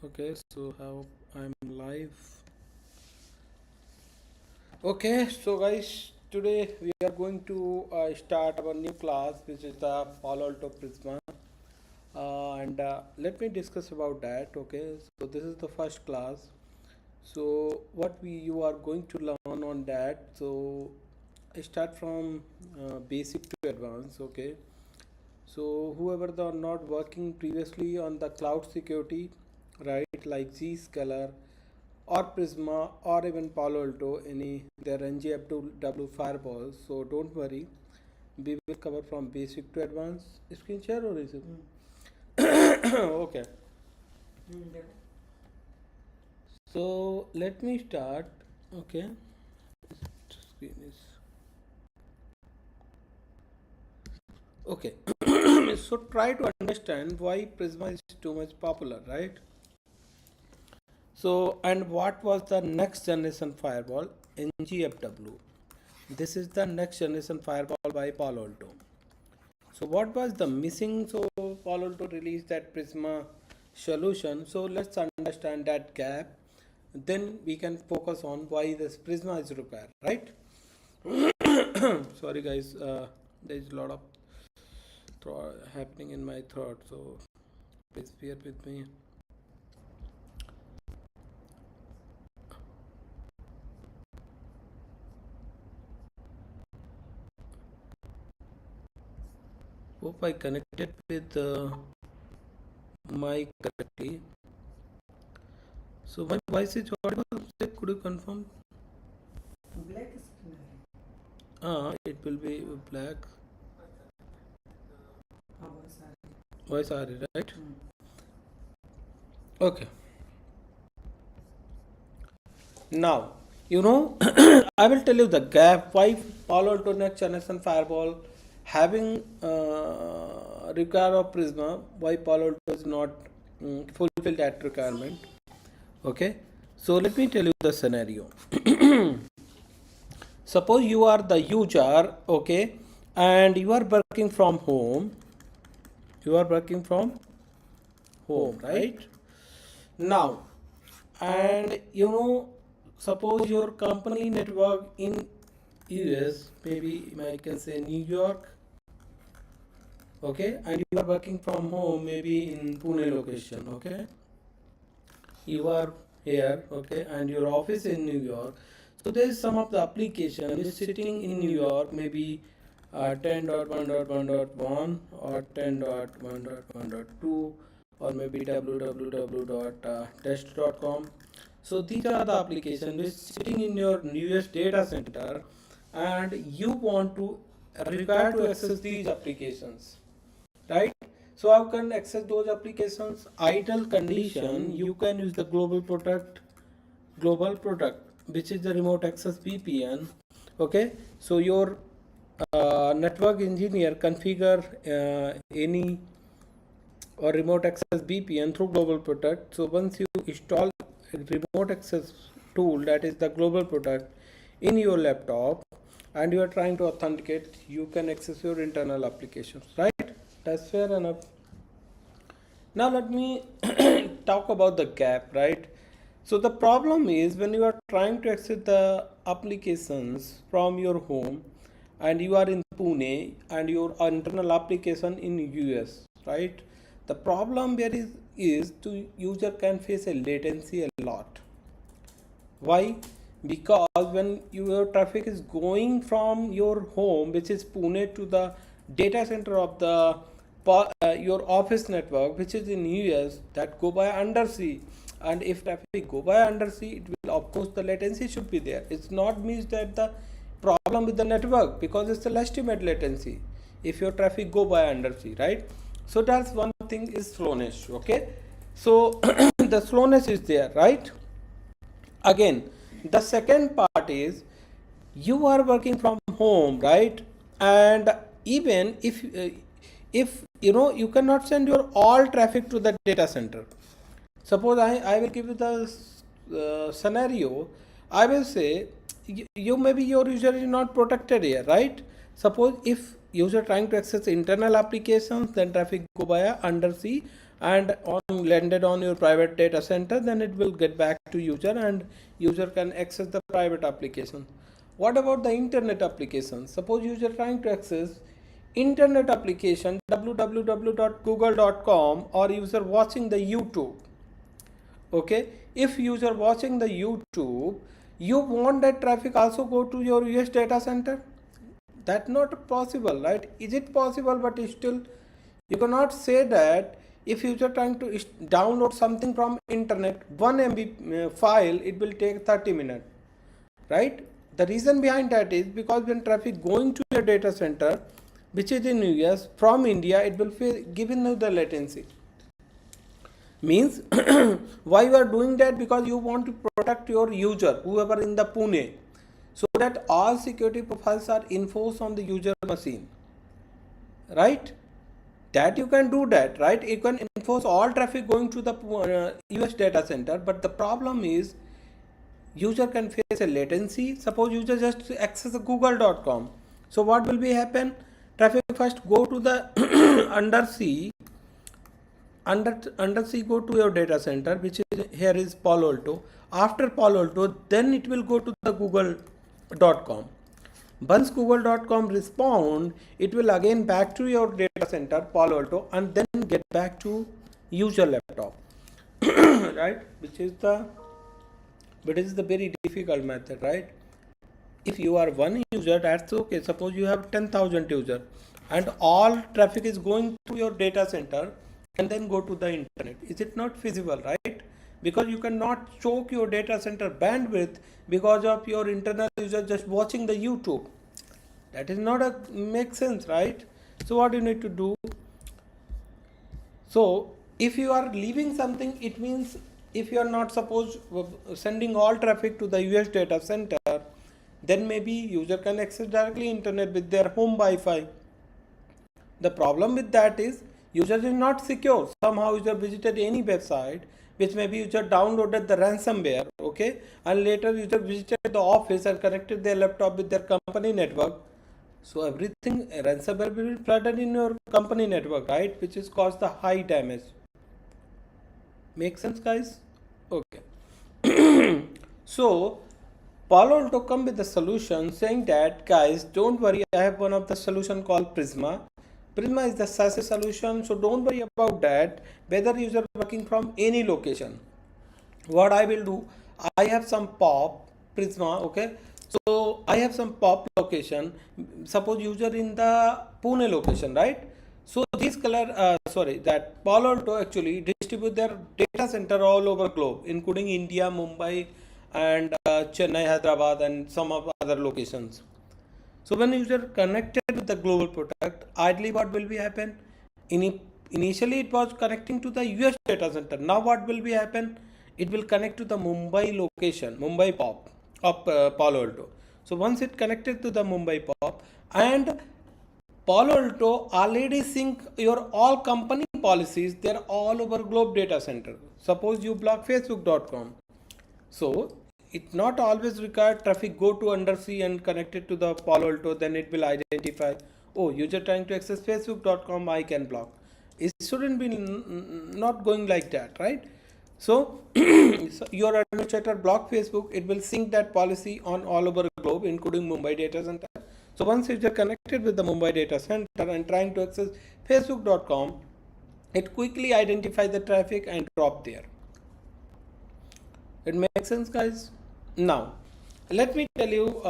Okay, so how I'm live. Okay, so guys, today we are going to start our new class, which is the Palo Alto Prisma, and let me discuss about that. Okay, so this is the first class. So what you are going to learn on that. So I start from basic to advanced. Okay, so whoever are not working previously on the cloud security, right, like Zscaler or Prisma or even Palo Alto, any their NGFW firewalls. So don't worry, we will cover from basic to advanced. Screen share or is it? Okay. So let me start. Okay. Screen is okay. So try to understand why Prisma is too much popular, right? So, and what was the next generation firewall? NGFW. This is the next generation firewall by Palo Alto. So, what was the missing? So, Palo Alto released that Prisma solution. So, let's understand that gap. Then we can focus on why this Prisma is required, right? Sorry, guys. There is a lot of happening in my throat, so please bear with me. Hope I connected with mic correctly. So my voice is audible. Could you confirm? Black screen. It will be black. Voice Voice are right? Okay. Now, I will tell you the gap why Palo Alto next generation firewall having require of Prisma, why Palo Alto is not fulfill that requirement. Okay. So let me tell you the scenario. Suppose you are the user, okay, and you are working from home. You are working from home, right? Now, and suppose your company network in US, maybe I can say New York, okay, and you are working from home, maybe in Pune location, okay. You are here, okay, and your office in New York. So there is some of the application is sitting in New York, maybe 10.1.1.1 or 10.1.1.2 or maybe www.test.com. So these are the applications which sitting in your newest data center, and you want to require to access these applications, right? So how can access those applications? Idle condition, you can use the GlobalProtect, which is the remote access VPN. Okay, so your network engineer configure any or remote access VPN through GlobalProtect. So once you install a remote access tool, that is the GlobalProtect, in your laptop, and you are trying to authenticate, you can access your internal applications, right? That's fair enough. Now let me talk about the gap, right? So the problem is when you are trying to access the applications from your home and you are in Pune and your internal application in US, right? The problem there is to user can face a latency a lot. Why? Because when your traffic is going from your home, which is Pune, to the data center of the your office network, which is in US, that go by undersea, and if traffic go by undersea, it will, of course, the latency should be there. It's not means that the problem with the network, because it's the legitimate latency if your traffic go by undersea, right? So that's one thing is slowness. Okay, so the slowness is there, right? Again, the second part is you are working from home, right? And even if you cannot send your all traffic to the data center. Suppose I will give you the scenario. I will say you maybe your user is not protected here, right? Suppose if user trying to access internal applications, then traffic go via undersea and on landed on your private data center, then it will get back to user and user can access the private application. What about the internet application? Suppose user trying to access internet application www.google.com or user watching the YouTube. Okay, if user watching the YouTube, you want that traffic also go to your US data center? That's not possible, right? Is it possible? But still you cannot say that if user trying to download something from internet 1 MB file, it will take 30 minutes, right? The reason behind that is because when traffic going to your data center which is in US from India, it will give you the latency. Means why you are doing that? Because you want to protect your user, whoever in the Pune, so that all security profiles are enforced on the user machine, right? That you can do that, right? You can enforce all traffic going to the US data center, but the problem is user can face a latency. Suppose user just access google.com, so what will be happen? Traffic first go to the undersea go to your data center, which is here is Palo Alto. After Palo Alto, then it will go to the google.com. Once google.com respond, it will again back to your data center Palo Alto and then get back to user laptop. Right, which is the very difficult method, right? If you are one user, that's okay. Suppose you have 10,000 users and all traffic is going to your data center and then go to the internet. Is it not feasible, right? Because you cannot choke your data center bandwidth because of your internal user just watching the YouTube. That is not make sense, right? So what you need to do? So if you are leaving something, it means if you are not supposed sending all traffic to the US data center, then maybe user can access directly internet with their home Wi-Fi. The problem with that is user is not secure. Somehow user visited any website, which maybe user downloaded the ransomware, okay, and later user visited the office and connected their laptop with their company network. So everything ransomware will be flooded in your company network, right, which is caused the high damage. Make sense, guys? Okay. So Palo Alto come with the solution saying that, guys, don't worry, I have one of the solution called Prisma. Prisma is the SASE solution, so don't worry about that, whether user working from any location. What I will do, I have some POP Prisma, okay. So I have some POP location. Suppose user in the Pune location, right? So this that Palo Alto actually distribute their data center all over globe, including India, Mumbai, and Chennai, Hyderabad, and some of other locations. So when user connected with the GlobalProtect, ideally what will be happen? Initially it was connecting to the US data center. Now what will be happen? It will connect to the Mumbai location, Mumbai POP of Palo Alto. So once it connected to the Mumbai POP, and Palo Alto already sync your all company policies, they're all over globe data center. Suppose you block facebook.com. So it not always require traffic go to undersea and connect it to the Palo Alto, then it will identify, oh, user trying to access facebook.com, I can block. It shouldn't be not going like that, right? So, so your administrator block Facebook, it will sync that policy on all over the globe, including Mumbai data center. So once user connected with the Mumbai data center and trying to access facebook.com, it quickly identifies the traffic and drop there. It makes sense, guys? Now, let me tell you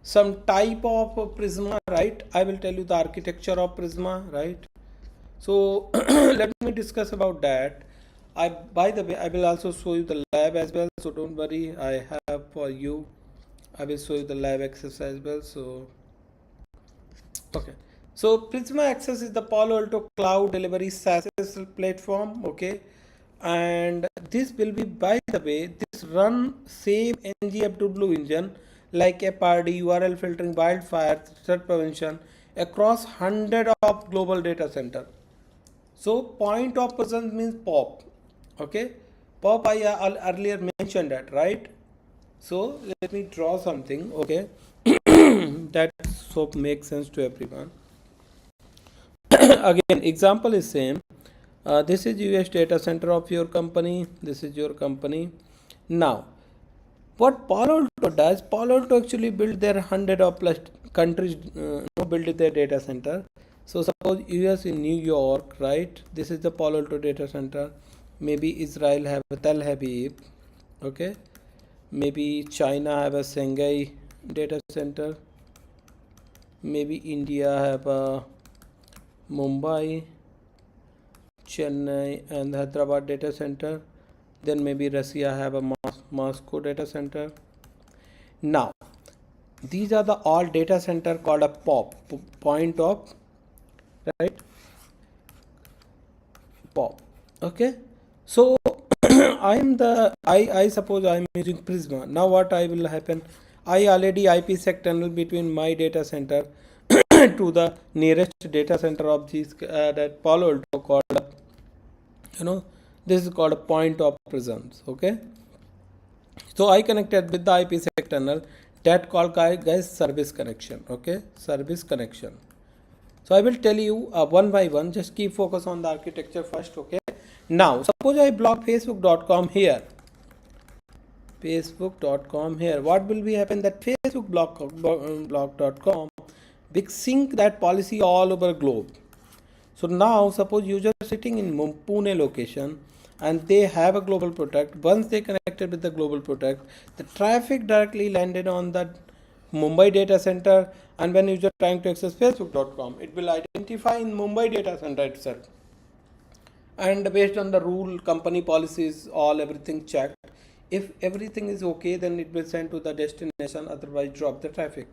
some type of Prisma, right? I will tell you the architecture of Prisma, right? So let me discuss about that. By the way, I will also show you the lab as well, so don't worry, I have for you, I will show you the lab access as well. So okay, so Prisma Access is the Palo Alto cloud delivery SaaS platform, okay, and this will be, by the way, this run same NGFW engine like FRD, URL filtering, wildfire, threat prevention across 100 of global data center. So point of presence means POP, okay, POP I earlier mentioned that, right? So let me draw something, okay, that so make sense to everyone. Again, example is same. This is US data center of your company. This is your company. Now, what Palo Alto does, Palo Alto actually build their 100 or plus countries build their data center. So suppose US in New York, right? This is the Palo Alto data center. Maybe Israel have a Tel Aviv, okay? Maybe China have a Shanghai data center. Maybe India have a Mumbai, Chennai and Hyderabad data center. Then maybe Russia have a Moscow data center. Now, these are the all data center called a point of, right? POP. Okay. So I suppose I am using Prisma. Now what I will happen? I already IPsec tunnel between my data center to the nearest data center of this that Palo Alto called, this is called a point of presence. Okay. So I connected with the IPsec tunnel that called guys service connection. Okay, service connection. So I will tell you one by one. Just keep focus on the architecture first. Okay. Now suppose I block Facebook.com here. Facebook.com here. What will be happen that Facebook block.com will sync that policy all over globe. So now suppose user sitting in Pune location and they have a GlobalProtect. Once they connected with the GlobalProtect, the traffic directly landed on the Mumbai data center, and when user trying to access Facebook.com, it will identify in Mumbai data center itself. And based on the rule, company policies, everything checked. If everything is okay, then it will send to the destination, otherwise drop the traffic.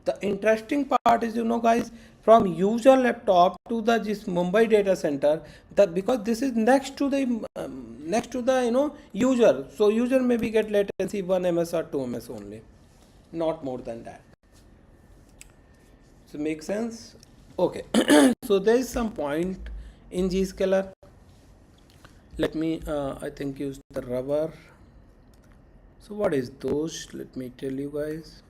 The interesting part is, guys, from user laptop to this Mumbai data center, that because this is next to the user, so user maybe get latency 1 ms or 2 ms only, not more than that. So make sense? Okay. So there is some point in Zscaler. Let me I think use the rubber. So what is those? Let me tell you guys.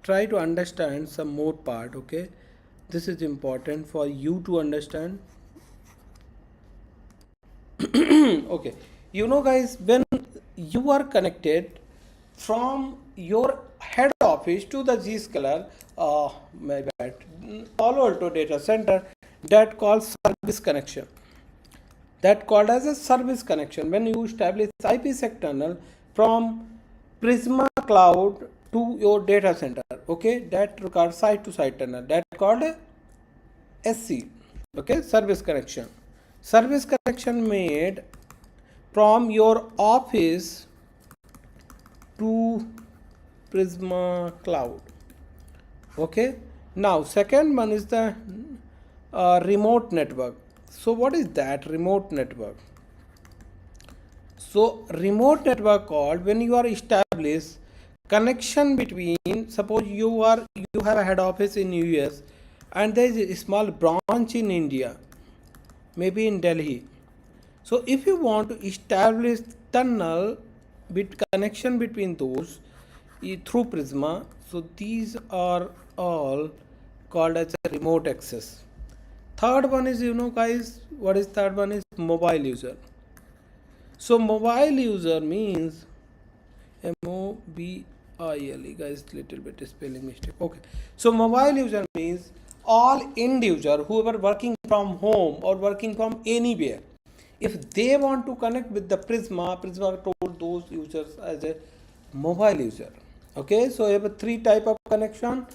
Try to understand some more part. Okay, this is important for you to understand. Okay, guys, when you are connected from your head office to the Zscaler, my bad, Palo Alto data center, that calls service connection. That called as a service connection. When you establish IPsec tunnel from Prisma Cloud to your data center, okay, that requires site to site tunnel. That called a SC, okay, service connection. Service connection made from your office to Prisma Cloud. Okay. Now second one is the remote network. So what is that remote network? So remote network called when you are established connection between, suppose you have a head office in US and there is a small branch in India, maybe in Delhi. So if you want to establish tunnel with connection between those through Prisma, so these are all called as a remote access. Third one is, guys, what is third one is mobile user. So mobile user means MOBILE, guys, little bit spelling mistake. Okay. So mobile user means all end user, whoever working from home or working from anywhere, if they want to connect with the Prisma told those users as a mobile user. Okay, so you have a three type of connection.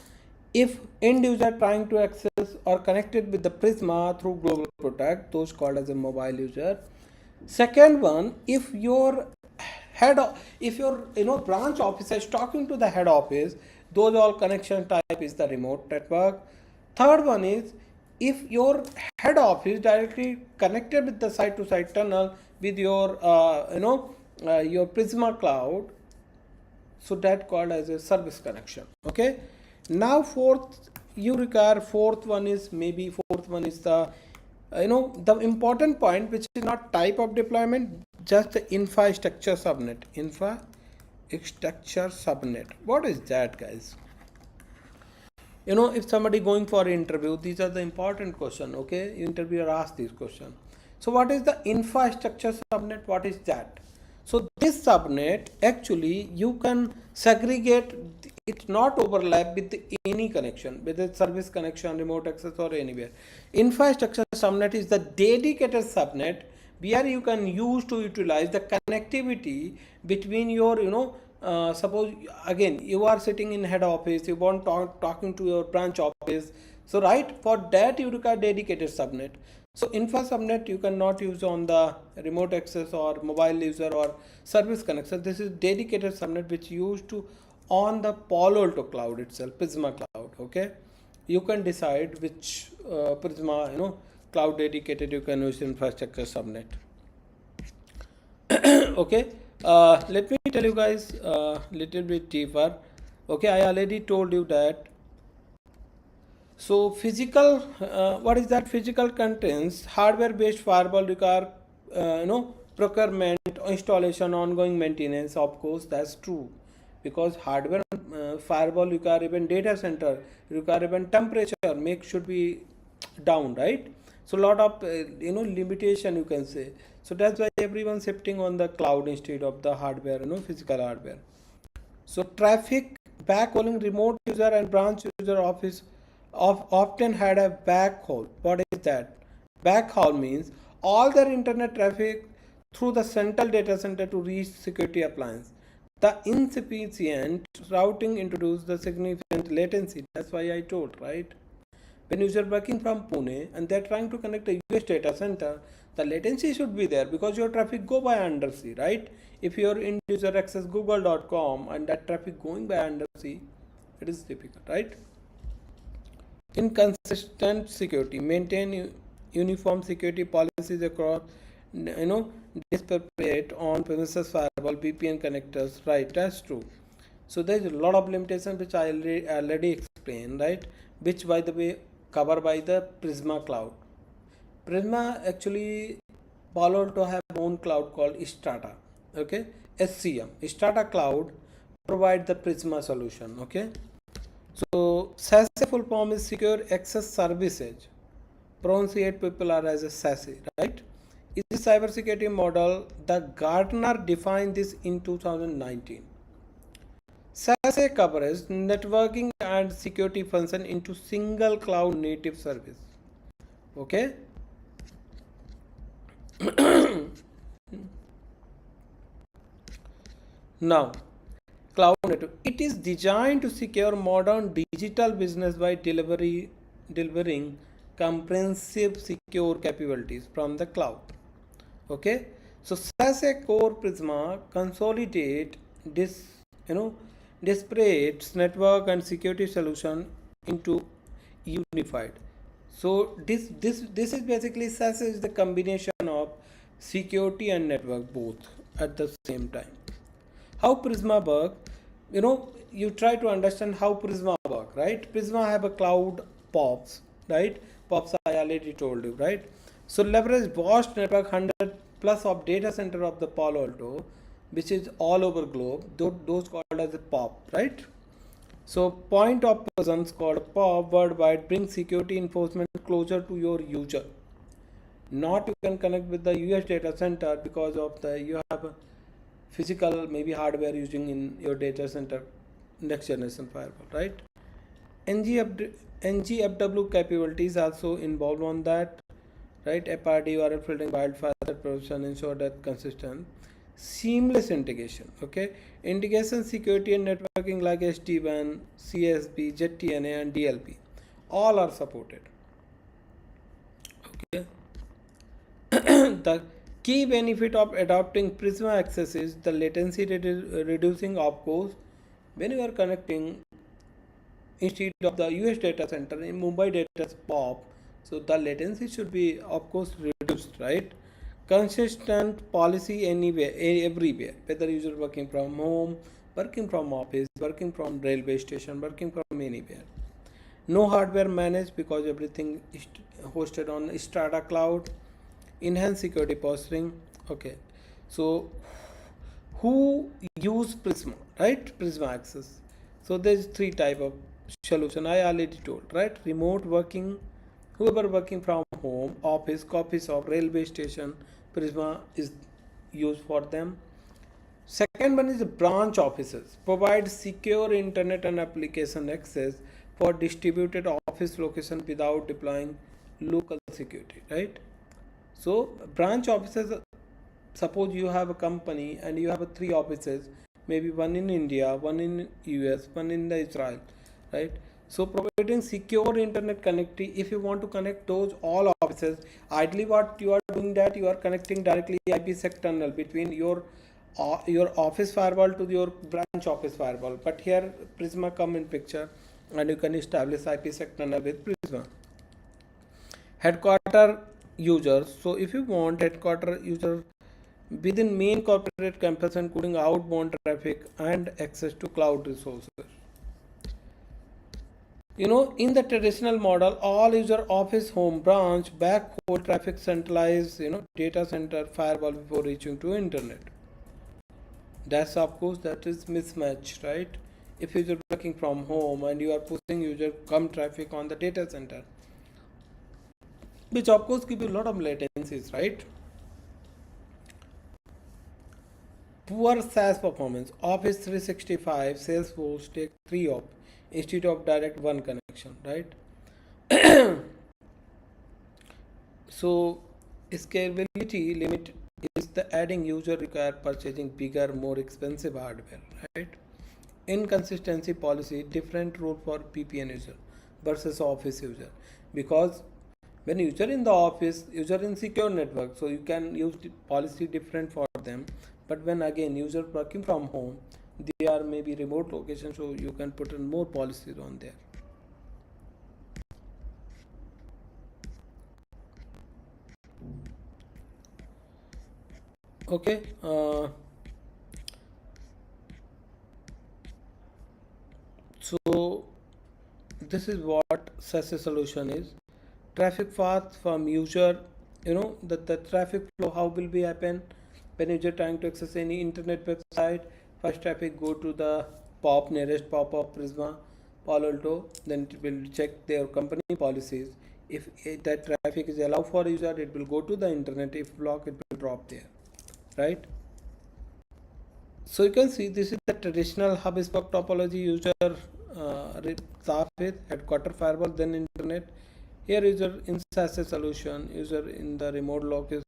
If end user trying to access or connected with the Prisma through GlobalProtect, those called as a mobile user. Second one, if your branch office is talking to the head office, those all connection type is the remote network. Third one is if your head office directly connected with the site to site tunnel with your your Prisma cloud, so that called as a service connection. Okay. Now fourth one is the the important point, which is not type of deployment, just the infrastructure subnet. Structure subnet. What is that, guys? If somebody going for interview, these are the important question. Okay, interviewer asked this question. So what is the infrastructure subnet? What is that? So this subnet, actually you can segregate, it not overlap with any connection, whether it's service connection, remote access, or anywhere. Infrastructure subnet is the dedicated subnet where you can use to utilize the connectivity between your, suppose again you are sitting in head office, you want talking to your branch office. So right, for that you require dedicated subnet. So infra subnet you cannot use on the remote access or mobile user or service connection. This is dedicated subnet which used to on the Palo Alto cloud itself, Prisma cloud. Okay, you can decide which Prisma cloud dedicated you can use infrastructure subnet. Okay, let me tell you guys little bit deeper. Okay, I already told you that. So physical, what is that? Physical contains hardware based firewall require procurement, installation, ongoing maintenance. Of course that's true, because hardware firewall require even data center, require even temperature make should be down, right? So lot of limitation you can say. So that's why everyone shifting on the cloud instead of the hardware, physical hardware. So traffic backhauling, remote user and branch user office often had a backhaul. What is that? Backhaul means all their internet traffic through the central data center to reach security appliance. The insufficient routing introduced the significant latency. That's why I told, right? When user working from Pune and they're trying to connect a US data center, the latency should be there because your traffic go by undersea, right? If your end user access google.com and that traffic going by undersea, it is difficult, right? Inconsistent security, maintain uniform security policies across, disparate on premises firewall, VPN connectors, right? That's true. So there's a lot of limitations which I already explained, right? Which by the way covered by the Prisma cloud. Prisma actually, Palo Alto have own cloud called Strata. Okay, SCM, Strata Cloud provide the Prisma solution. Okay, so SASE full form is Secure Access Services. Pronunciate people are as a SASE, right? Is the cybersecurity model. The Gartner defined this in 2019. SASE covers networking and security function into single cloud native service. Okay. Now, cloud network. It is designed to secure modern digital business by delivering comprehensive secure capabilities from the cloud. Okay. So SASE core Prisma consolidate this, disparate network and security solution into unified. So this is basically SASE is the combination of security and network both at the same time. How Prisma work? You try to understand how Prisma work, right? Prisma have a cloud POPs, right? POPs I already told you, right? So leverage vast network 100 plus of data center of the Palo Alto, which is all over globe. Those called as a POP, right? So point of presence called POP worldwide brings security enforcement closer to your user. Not you can connect with the US data center because of you have a physical maybe hardware using in your data center next generation firewall, right? NGFW capabilities also involved on that, right? FRD URL filtering, wildfire prevention, ensure that consistent seamless integration. Okay, integration security and networking like SD-WAN, CASB, ZTNA and DLP all are supported. Okay. The key benefit of adopting Prisma Access is the latency reducing. Of course, when you are connecting instead of the US data center in Mumbai data POP, so the latency should be of course reduced, right? Consistent policy anywhere, everywhere, whether user working from home, working from office, working from railway station, working from anywhere. No hardware managed because everything is hosted on Strata Cloud. Enhanced security posturing. Okay, so who use Prisma, right? Prisma Access. So there's three type of solution I already told, right? Remote working, whoever working from home, office, coffee shop, railway station, Prisma is used for them. Second one is the branch offices, provide secure internet and application access for distributed office location without deploying local security, right? So branch offices, suppose you have a company and you have three offices, maybe one in India, one in US, one in the Israel, right? So providing secure internet connectivity, if you want to connect those all offices, ideally what you are doing, that you are connecting directly IPsec tunnel between your office firewall to your branch office firewall. But here Prisma come in picture and you can establish IPsec tunnel with Prisma. Headquarter users, so if you want headquarter user within main corporate campus, including outbound traffic and access to cloud resources. In the traditional model, all user office, home, branch, backhaul traffic centralized, data center firewall before reaching to internet. That's of course that is mismatch, right? If user working from home and you are pushing user come traffic on the data center, which of course give you a lot of latencies, right? Poor SaaS performance. Office 365, Salesforce take 3 op instead of direct one connection, right? So scalability limit is the adding user require purchasing bigger, more expensive hardware, right? Inconsistency policy, different rule for VPN user versus office user, because when user in the office, user in secure network, so you can use the policy different for them. But when again user working from home, they are maybe remote location, so you can put in more policies on there. Okay. So this is what SASE solution is. Traffic path from user, the traffic flow, how will be happen when user trying to access any internet website. First traffic go to the nearest pop of Prisma Palo Alto, then it will check their company policies. If that traffic is allowed for user, it will go to the internet. If block, it will drop there, right? So you can see this is the traditional hub spoke topology. User start with headquarter firewall, then internet. Here user in SASE solution, user in the remote lock is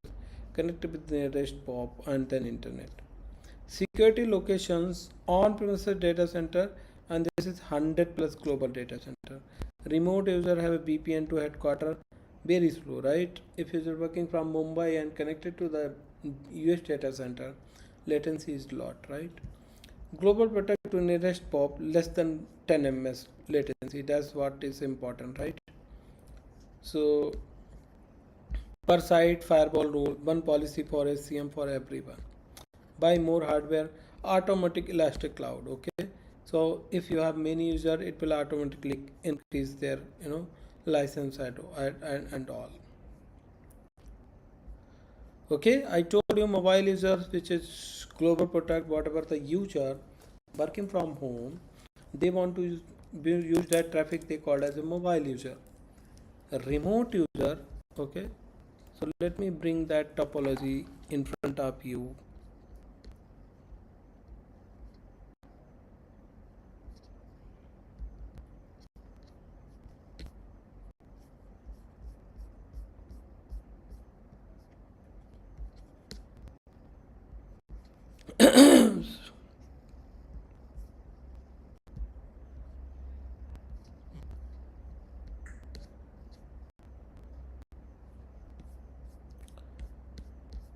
connected with the rest pop and then internet. Security locations on premises data center, and this is 100 plus global data center. Remote user have a VPN to headquarter, very slow, right? If user working from Mumbai and connected to the US data center, latency is lot, right? GlobalProtect to nearest pop less than 10 ms latency. That's what is important, right? So per site firewall rule, one policy for SCM for everyone. Buy more hardware, automatic elastic cloud. Okay, so if you have many user, it will automatically increase their license and all. Okay, I told you mobile users, which is GlobalProtect, whatever the user working from home, they want to use that traffic, they called as a mobile user. A remote user, okay, so let me bring that topology in front of you.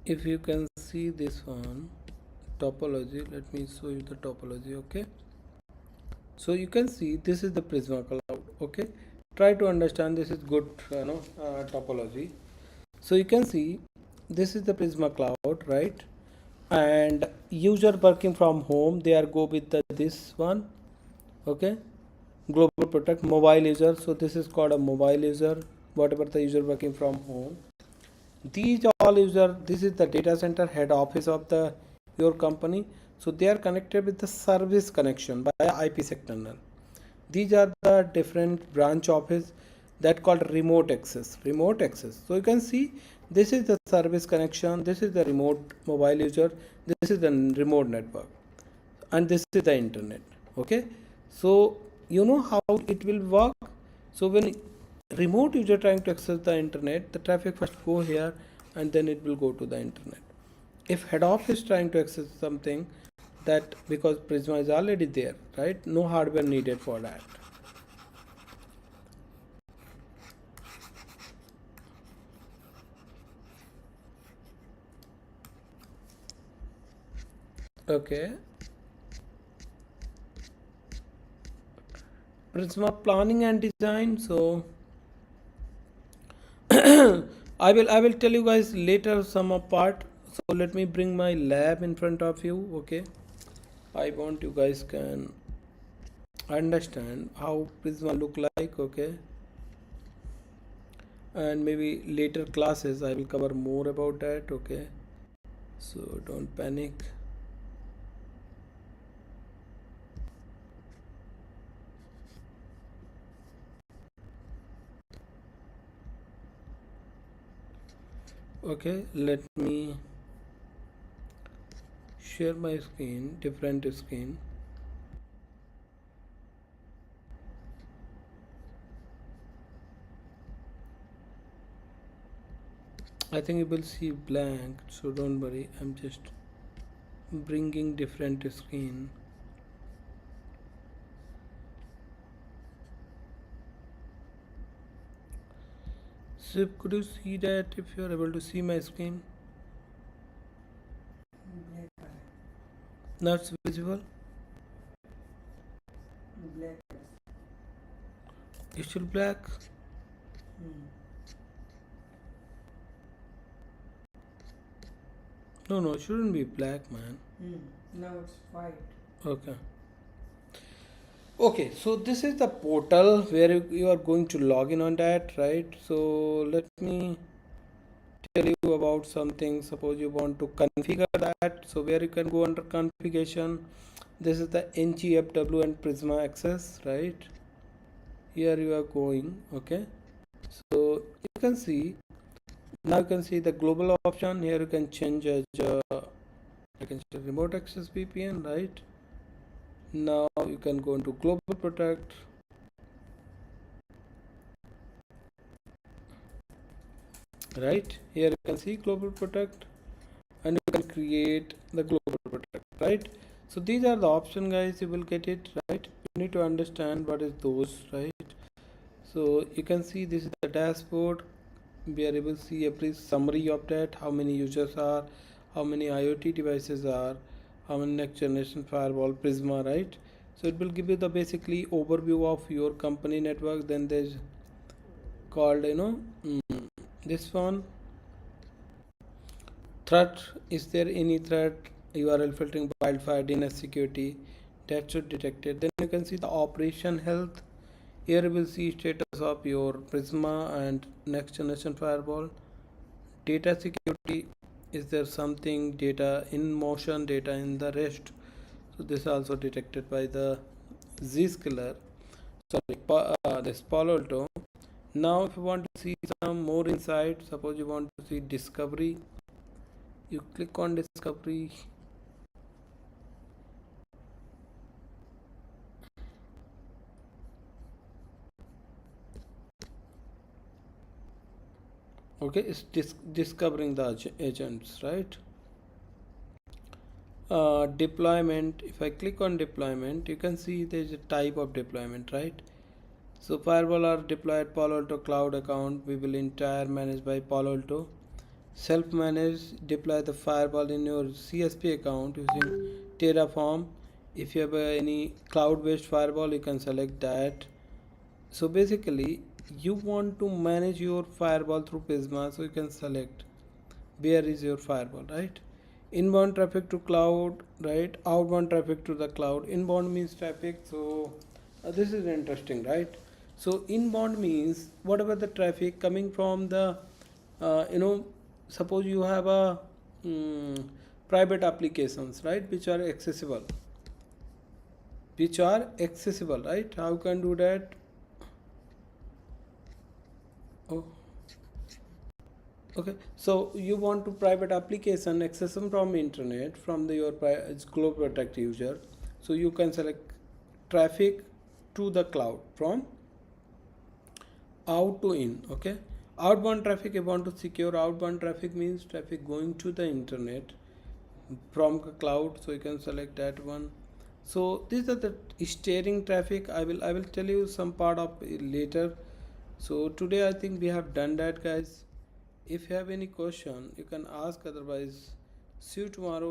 If you can see this one topology, let me show you the topology. Okay, so you can see this is the Prisma Cloud. Okay, try to understand, this is good topology. So you can see this is the Prisma Cloud, right? And user working from home, they are go with this one. Okay, GlobalProtect mobile user, so this is called a mobile user, whatever the user working from home. These all user, this is the data center head office of the your company, So they are connected with the service connection by IPsec tunnel. These are the different branch office that called remote access. Remote access. So you can see this is the service connection, this is the remote mobile user, this is the remote network, and this is the internet. Okay, so you know how it will work. So when remote user trying to access the internet, the traffic first go here and then it will go to the internet. If head office trying to access something, that because Prisma is already there, right, no hardware needed for that. Okay, Prisma planning and design. So I will tell you guys later some part. So let me bring my lab in front of you. Okay, I want you guys can understand how Prisma look like. Okay, and maybe later classes I will cover more about that. Okay, so don't panic. Okay, let me share my screen, different screen. I think you will see blank, so don't worry, I'm just bringing different screen. So could you see that if you are able to see my screen? Black color. Now it's visible. Black. It's still black. No, it shouldn't be black, man. Now it's white. Okay. Okay, so this is the portal where you are going to log in on that, right? So let me tell you about something. Suppose you want to configure that, so where you can go under configuration. This is the NG Prisma Access, right? Here you are going. Okay, so you can see now, you can see the global option. Here you can change as you can change remote access VPN, right? Now you can go into GlobalProtect. Right here you can see GlobalProtect, and you can create the GlobalProtect, right? So these are the option, guys. You will get it, right? You need to understand what is those, right? So you can see this is the dashboard. We are able to see every summary of that, how many users are, how many IoT devices are, how many next generation firewall Prisma, right? So it will give you the basically overview of your company network. Then there's called this one threat. Is there any threat? URL filtering, wildfire, DNS security, that should detect it. Then you can see the operation health. Here you will see status of your Prisma and next generation firewall. Data security, is there something data in motion, data in the rest? So this is also detected by the Zscaler. Sorry, this Palo Alto. Now if you want to see some more insight, suppose you want to see discovery, you click on discovery. Okay, it's discovering the agents, right? Deployment, if I click on deployment, you can see there's a type of deployment, right? So firewall are deployed Palo Alto cloud account, we will entire managed by Palo Alto. Self-managed, deploy the firewall in your CSP account using Terraform. If you have any cloud-based firewall, you can select that. So basically, you want to manage your firewall through Prisma, so you can select where is your firewall, right? Inbound traffic to cloud, right? Outbound traffic to the cloud. Inbound means traffic, so this is interesting, right? So inbound means whatever the traffic coming from the uh, you know suppose you have a private applications, right, which are accessible, right? How can do that? Oh, okay, so you want to private application access them from internet from your GlobalProtect user, so you can select traffic to the cloud from out to in. Okay, outbound traffic, you want to secure outbound traffic, means traffic going to the internet from the cloud, so you can select that one. So these are the steering traffic. I will tell you some part of it later. So today I think we have done that, guys. If you have any question you can ask, otherwise see you tomorrow.